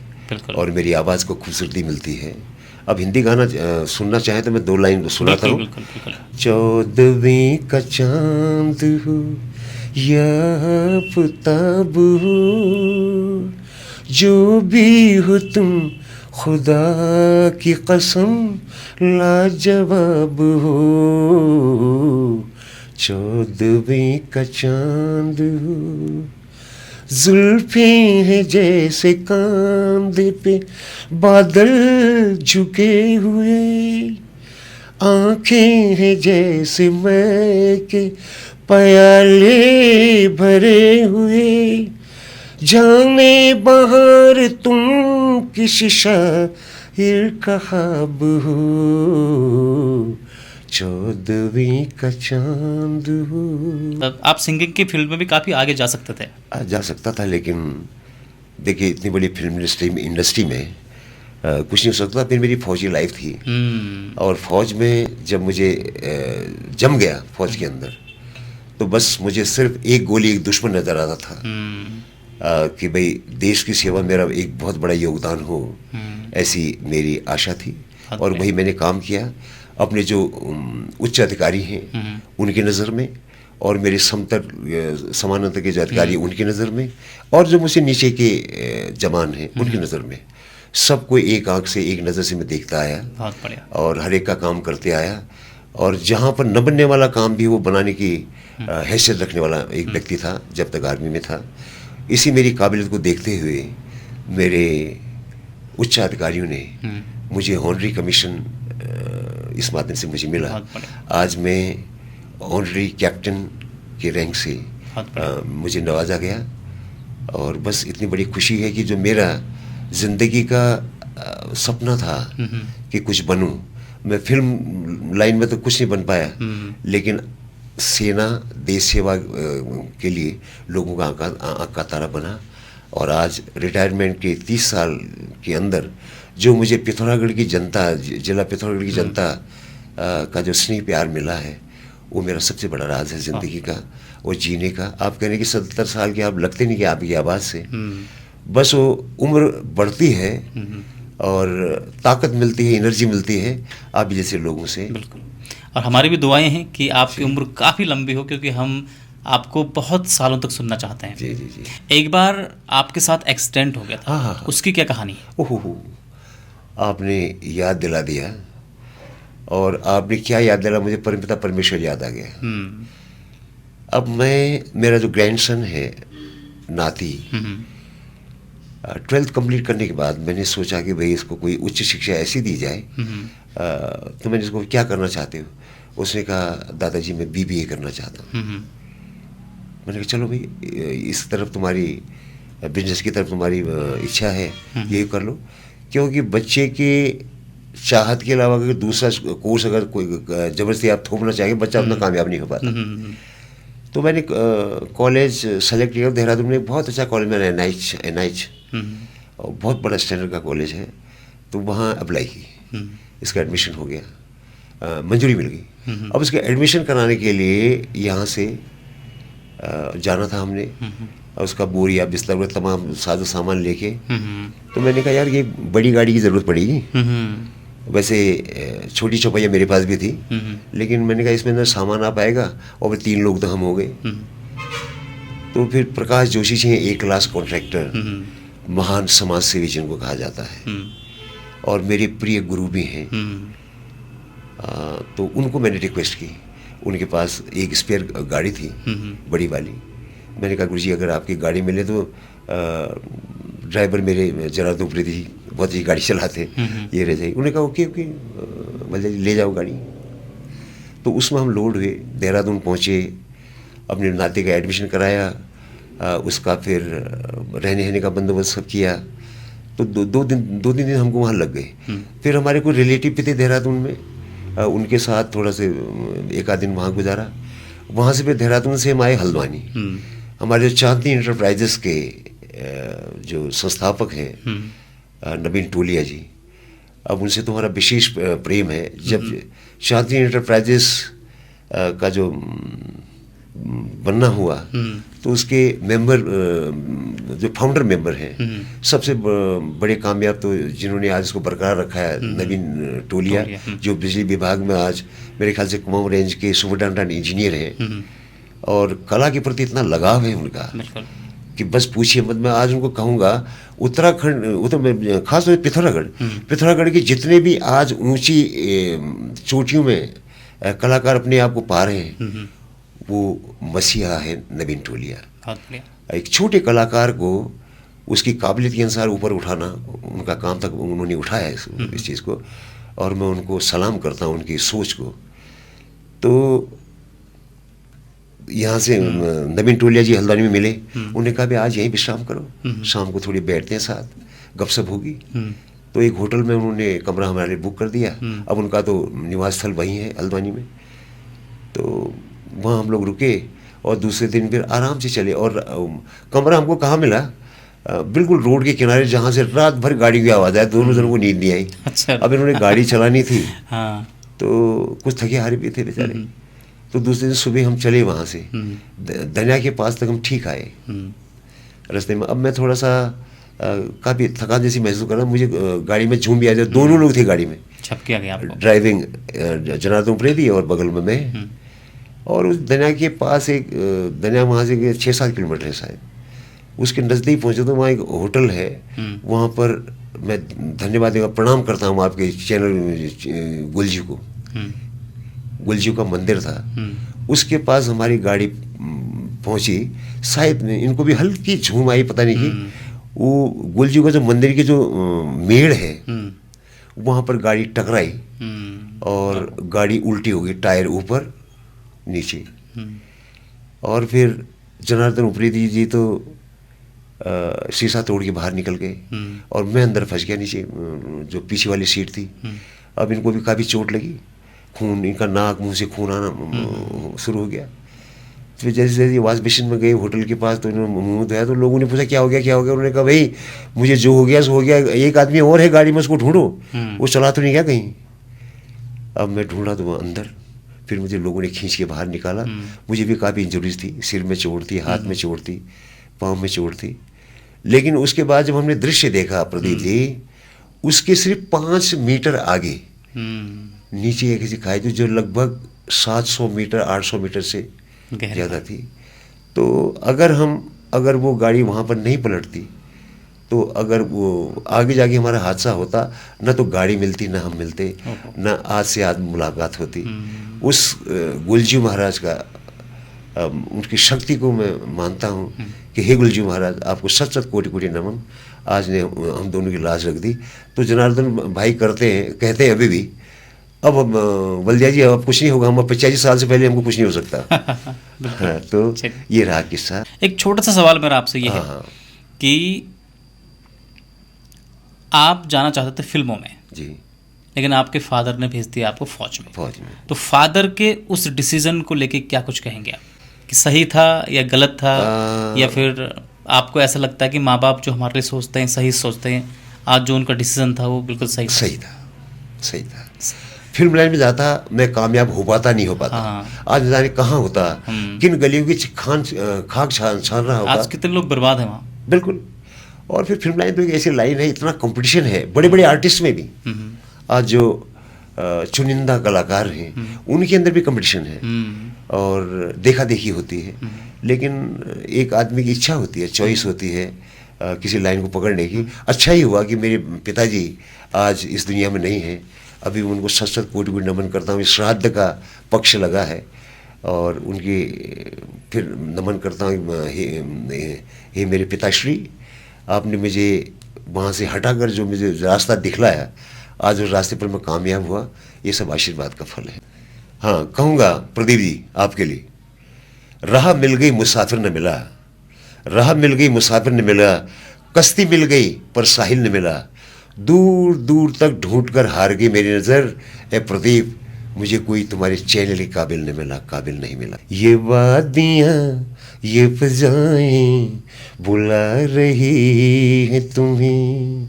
और मेरी आवाज़ को खूबसूरती मिलती है। अब हिंदी गाना सुनना चाहें तो मैं 2 लाइन सुनाता हूँ। 14वीं का चांद हो या आफताब हो, जो भी हो तुम खुदा की कसम लाजवाब हो, 14वीं का चांद हो, जुल्फे हैं जैसे कांधे पे बादल झुके हुए, आंखें हैं जैसे मैं के प्याले भरे हुए, जाने बाहर तुम किसी शायर का ख्वाब हो, 14वीं का चांद हो। आप सिंगिंग की फील्ड में भी काफ़ी आगे जा सकते थे। जा सकता था, लेकिन देखिए इतनी बड़ी फिल्म इंडस्ट्री में कुछ नहीं हो सकता। फिर मेरी फौजी लाइफ थी, और फौज में जब मुझे जम गया फौज के अंदर, तो बस मुझे सिर्फ एक गोली, एक दुश्मन नज़र आता था, कि भाई देश की सेवा मेरा एक बहुत बड़ा योगदान हो, ऐसी मेरी आशा थी। और वही मैंने काम किया, अपने जो उच्च अधिकारी हैं उनकी नज़र में, और मेरे समानांतर के जो अधिकारी उनकी नज़र में, और जो मुझसे नीचे के जवान हैं उनकी नज़र में, सबको एक आंख से, एक नज़र से मैं देखता आया। बहुत बढ़िया। और हर एक का काम करते आया, और जहाँ पर न बनने वाला काम भी वो बनाने की हैसियत रखने वाला एक व्यक्ति था जब तक आर्मी में था। इसी मेरी काबिलियत को देखते हुए मेरे उच्च अधिकारियों ने मुझे ऑनरी कमीशन इस माध्यम से मुझे मिला। बहुत बढ़िया। आज मैं ऑनरी कैप्टन के रैंक से बहुत बढ़िया। मुझे नवाजा गया, और बस इतनी बड़ी खुशी है कि जो मेरा ज़िंदगी का सपना था कि कुछ बनूं, मैं फिल्म लाइन में तो कुछ नहीं बन पाया, लेकिन सेना देश सेवा के लिए लोगों का आँख का तारा बना। और आज रिटायरमेंट के 30 साल के अंदर जो मुझे पिथौरागढ़ की जनता, जिला पिथौरागढ़ की जनता का जो स्नेह प्यार मिला है, वो मेरा सबसे बड़ा राज है ज़िंदगी का और जीने का। आप कह रहे हैं कि 70 साल के आप लगते नहीं कि आपकी आवाज़ से, बस वो उम्र बढ़ती है और ताकत मिलती है, एनर्जी मिलती है आप जैसे लोगों से। बिल्कुल। और हमारी भी दुआएं हैं कि आपकी उम्र काफ़ी लंबी हो, क्योंकि हम आपको बहुत सालों तक सुनना चाहते हैं। जी जी जी। एक बार आपके साथ एक्सीडेंट हो गया था। हाँ। उसकी क्या कहानी है? ओहो, आपने याद दिला दिया, और आपने क्या याद दिला, मुझे परमपिता परमेश्वर याद आ गया। अब मेरा जो ग्रैंडसन है, नाती, 12th कंप्लीट करने के बाद मैंने सोचा कि भाई इसको कोई उच्च शिक्षा ऐसी दी जाए। तो मैंने इसको क्या करना चाहते हो? उसने कहा दादाजी मैं BBA करना चाहता हूँ। मैंने कहा चलो भाई, इस तरफ तुम्हारी बिजनेस की तरफ तुम्हारी इच्छा है, ये कर लो, क्योंकि बच्चे के चाहत के अलावा अगर दूसरा कोर्स अगर कोई ज़बरदस्ती आप थोपना चाहेंगे, बच्चा अपना कामयाब नहीं हो पाता। तो मैंने कॉलेज सेलेक्ट किया देहरादून में, बहुत अच्छा कॉलेज में, NIH, और बहुत बड़ा स्टैंडर्ड का कॉलेज है। तो वहाँ अप्लाई की, इसका एडमिशन हो गया, मंजूरी मिल गई। अब इसका एडमिशन कराने के लिए यहाँ से जाना था हमने, और उसका बोरिया बिस्तर में तमाम साजो सामान लेके। तो मैंने कहा यार ये बड़ी गाड़ी की ज़रूरत पड़ेगी। वैसे छोटी चौपैया मेरे पास भी थी, लेकिन मैंने कहा इसमें ना सामान आ पाएगा, और फिर 3 लोग तो हम हो गए। तो फिर प्रकाश जोशी जी हैं, A क्लास कॉन्ट्रैक्टर, महान समाज सेवी जिनको कहा जाता है, और मेरे प्रिय गुरु भी हैं। तो उनको मैंने रिक्वेस्ट की, उनके पास एक स्पेयर गाड़ी थी, बड़ी वाली। मैंने कहा गुरुजी अगर आपकी गाड़ी मिले तो ड्राइवर मेरे जरा दुबरे थी, बहुत अच्छी गाड़ी चलाते, ये रह जाएगी। उन्होंने कहा ओके ओके, मतलब ले जाओ गाड़ी। तो उसमें हम लोड हुए, देहरादून पहुँचे, अपने नाते का एडमिशन कराया, उसका फिर रहने का बंदोबस्त सब किया। तो दो तीन दिन हमको वहाँ लग गए। फिर हमारे कोई रिलेटिव भी थे देहरादून में, उनके साथ थोड़ा से 1 आध दिन वहाँ गुजारा। वहाँ से फिर देहरादून से हम आए हल्द्वानी। हमारे जो चांदनी इंटरप्राइजेस के जो संस्थापक हैं नवीन टोलिया जी, अब उनसे तो हमारा विशेष प्रेम है। जब चांदनी इंटरप्राइजेस का जो बनना हुआ, तो उसके मेंबर, जो फाउंडर मेंबर हैं, सबसे बड़े कामयाब तो जिन्होंने आज इसको बरकरार रखा है, नवीन टोलिया, जो बिजली विभाग में आज मेरे ख्याल से कुमाऊं रेंज के सुपरटेंडेंट इंजीनियर हैं, और कला के प्रति इतना लगाव है उनका कि बस पूछिए मत। मैं आज उनको कहूँगा उत्तराखंड, खास तौर पर पिथौरागढ़ के जितने भी आज ऊंची चोटियों में कलाकार अपने आप को पा रहे हैं, वो मसीहा है नवीन टोलिया। एक छोटे कलाकार को उसकी काबिलियत के अनुसार ऊपर उठाना उनका काम तक उन्होंने उठाया है इस चीज़ को, और मैं उनको सलाम करता हूँ उनकी सोच को। तो यहाँ से नवीन टोलिया जी हल्द्वानी में मिले, उन्होंने कहा भी आज यहीं विश्राम करो, शाम को थोड़ी बैठते हैं साथ, गपशप होगी। तो एक होटल में उन्होंने कमरा हमारे लिए बुक कर दिया। अब उनका तो निवास स्थल वहीं है हल्द्वानी में। तो वहाँ हम लोग रुके, और दूसरे दिन फिर आराम से चले। और कमरा हमको कहाँ मिला? बिल्कुल रोड के किनारे, जहाँ से रात भर गाड़ी की आवाज़ आए, दोनों जनों को नींद नहीं आई। अच्छा। अब इन्होंने गाड़ी चलानी थी। हाँ। तो कुछ थके हारे भी थे बेचारे। तो दूसरे दिन सुबह हम चले वहाँ से, धनिया के पास तक हम ठीक आए रास्ते में। अब मैं थोड़ा सा काफ़ी थकान जैसी महसूस कर रहा, मुझे गाड़ी में झूम भी आ जाए। दोनों लोग थे गाड़ी में, छपके आ गया आपको। ड्राइविंग जनार्दन उपरे थी और बगल में मैं। और उस धनिया के पास एक धनिया वहाँ से 6-7 किलोमीटर है शायद, उसके नज़दीक पहुँचे तो वहाँ एक होटल है। वहाँ पर मैं धन्यवाद देगा, प्रणाम करता हूँ आपके चैनल गुलजी को। गुलजी का मंदिर था, उसके पास हमारी गाड़ी पहुँची। शायद इनको भी हल्की झूम आई, पता नहीं कि वो गुलजी का जो मंदिर की जो मेड़ है, वहाँ पर गाड़ी टकराई और गाड़ी उल्टी हो गई, टायर ऊपर नीचे। और फिर जनार्दन उप्रेती जी तो शीशा तोड़ के बाहर निकल गए और मैं अंदर फंस गया नीचे, जो पीछे वाली सीट थी। अब इनको भी काफ़ी चोट लगी, खून, इनका नाक मुंह से खून आना शुरू हो गया। फिर जैसे जैसे वॉश बेसिन में गए होटल के पास, तो इन्होंने मुंह धोया, तो लोगों ने पूछा क्या हो गया क्या हो गया। उन्होंने कहा भाई मुझे जो हो गया सो हो गया, एक आदमी और है गाड़ी में, उसको ढूंढो, वो चला तो नहीं गया कहीं। अब मैं ढूंढा तो वो अंदर, फिर मुझे लोगों ने खींच के बाहर निकाला। मुझे भी काफ़ी इंजरीज थी, सिर में चोट थी, हाथ में चोट थी, पाँव में चोट थी। लेकिन उसके बाद जब हमने दृश्य देखा प्रदीप जी, उसके सिर्फ 5 मीटर आगे नीचे एक ऐसी खाई थी जो लगभग 700 मीटर 800 मीटर से ज़्यादा थी। तो अगर वो गाड़ी वहाँ पर नहीं पलटती, तो अगर वो आगे जाके हमारा हादसा होता, न तो गाड़ी मिलती, न हम मिलते, न आज से आज मुलाकात होती। उस गुलजी महाराज का, उनकी शक्ति को मैं मानता हूँ कि हे गुलजी महाराज, आपको सच सच कोटि कोटि नमन, आज ने हम दोनों की लाज रख दी। तो जनार्दन भाई कहते हैं अभी भी, अब बल्दिया जी अब कुछ नहीं होगा, हम 85 साल से पहले हमको कुछ नहीं हो सकता। हाँ, तो ये रहा किस्सा। एक छोटा सा सवाल मेरा आपसे ये है कि आप जाना चाहते थे फिल्मों में जी, लेकिन आपके फादर ने भेज दिया आपको फौज में। तो फादर के उस डिसीजन को लेके क्या कुछ कहेंगे आप, कि सही था या गलत था, या फिर आपको ऐसा लगता है कि माँ बाप जो हमारे लिए सोचते हैं सही सोचते हैं, आज जो उनका डिसीजन था वो बिल्कुल सही था। फिल्म लाइन में जाता मैं कामयाब हो पाता नहीं हो पाता। आज जाने कहाँ होता, किन गलियों की खाक छान रहा होता। आज कितने लोग बर्बाद हैं वहाँ। बिल्कुल। और फिर फिल्म लाइन तो एक ऐसी लाइन है, इतना कंपटीशन है बड़े बड़े आर्टिस्ट में भी। आज जो चुनिंदा कलाकार हैं उनके अंदर भी कंपटीशन है और देखा देखी होती है। लेकिन एक आदमी की इच्छा होती है, चॉइस होती है किसी लाइन को पकड़ने की। अच्छा ही हुआ कि मेरे पिताजी आज इस दुनिया में नहीं हैं। अभी उनको सत सत कोटि कोटि नमन करता हूँ। श्राद्ध का पक्ष लगा है और उनकी फिर नमन करता हूँ। हे मेरे पिताश्री, आपने मुझे वहाँ से हटाकर जो मुझे रास्ता दिखलाया, आज उस रास्ते पर मैं कामयाब हुआ, ये सब आशीर्वाद का फल है। हाँ, कहूँगा प्रदीप जी आपके लिए, राह मिल गई मुसाफिर न मिला, राह मिल गई मुसाफिर न मिला, कश्ती मिल गई पर साहिल न मिला, दूर दूर तक ढूंढ कर हार गई मेरी नज़र, ए प्रदीप मुझे कोई तुम्हारे चैनल के काबिल न मिला, काबिल नहीं मिला। ये वादियाँ ये फ़ज़ाएं बुला रही हैं तुम्हें,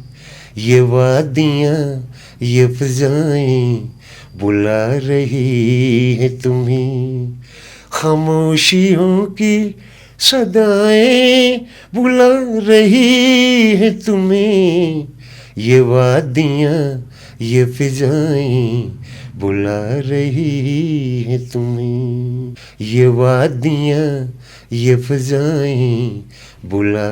ये वादियाँ ये फ़ज़ाएं बुला रही हैं तुम्हें, खामोशियों की सदाएं बुला रही हैं तुम्हें, ये वादियाँ ये फ़ज़ाएं बुला रही हैं तुम्हें, ये वादियाँ ये फ़ज़ाएं बुला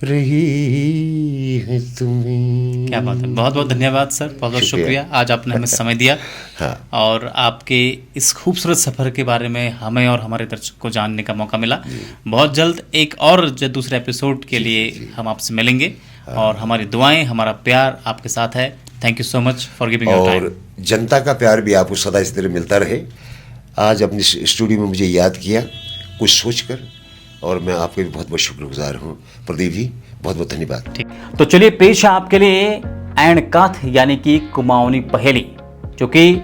रही है तुम्हें। क्या बात है, बहुत बहुत धन्यवाद सर, बहुत बहुत शुक्रिया, आज आपने हमें समय दिया। हाँ। और आपके इस खूबसूरत सफ़र के बारे में हमें और हमारे दर्शक को जानने का मौका मिला। बहुत जल्द एक और दूसरे एपिसोड के लिए हम आपसे मिलेंगे और हमारी दुआएं, हमारा प्यार आपके साथ है। Thank you so much for giving your time. और जनता का प्यार भी आपको सदा इस तरह मिलता रहे। आज अपने स्टूडियो में मुझे याद किया कुछ सोचकर, और मैं आपके भी बहुत बहुत शुक्रगुजार हूँ प्रदीप जी, बहुत बहुत धन्यवाद। ठीक, तो चलिए पेश है आपके लिए एणकाथ यानी कि कुमाऊनी पहेली, जो कि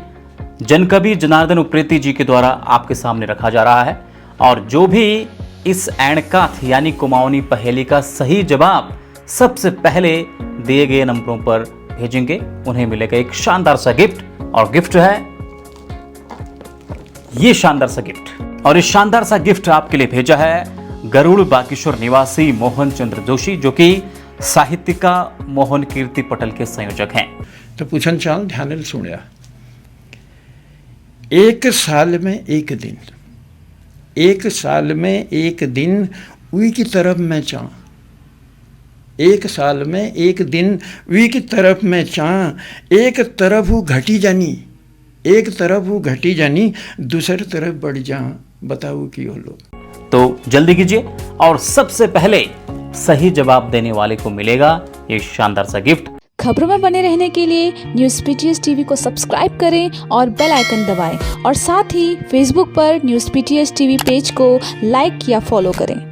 जनकवि जनार्दन उप्रेती जी के द्वारा आपके सामने रखा जा रहा है। और जो भी इस एणकाथ यानी कुमाऊनी पहेली का सही जवाब सबसे पहले दिए गए नंबरों पर भेजेंगे, उन्हें मिलेगा एक शानदार सा गिफ्ट। और गिफ्ट है ये शानदार सा गिफ्ट, और इस शानदार सा गिफ्ट आपके लिए भेजा है गरुड़ बागेश्वर निवासी मोहन चंद्र जोशी, जो कि साहित्यिका मोहन कीर्ति पटल के संयोजक हैं। तो पूछन चाल ध्यान सुनिया। एक साल में एक दिन, एक साल में एक दिन उई की तरफ मैं चाह, एक साल में एक दिन उई की तरफ मैं चाह, एक तरफ वो घटी जानी, एक तरफ वो घटी जानी, दूसरी तरफ बढ़ जा, बताओ की हो लो। तो जल्दी कीजिए, और सबसे पहले सही जवाब देने वाले को मिलेगा ये शानदार सा गिफ्ट। खबरों में बने रहने के लिए न्यूज़ PTS टीवी को सब्सक्राइब करें और बेल आइकन दबाएं और साथ ही फेसबुक पर न्यूज़ PTS टीवी पेज को लाइक या फॉलो करें।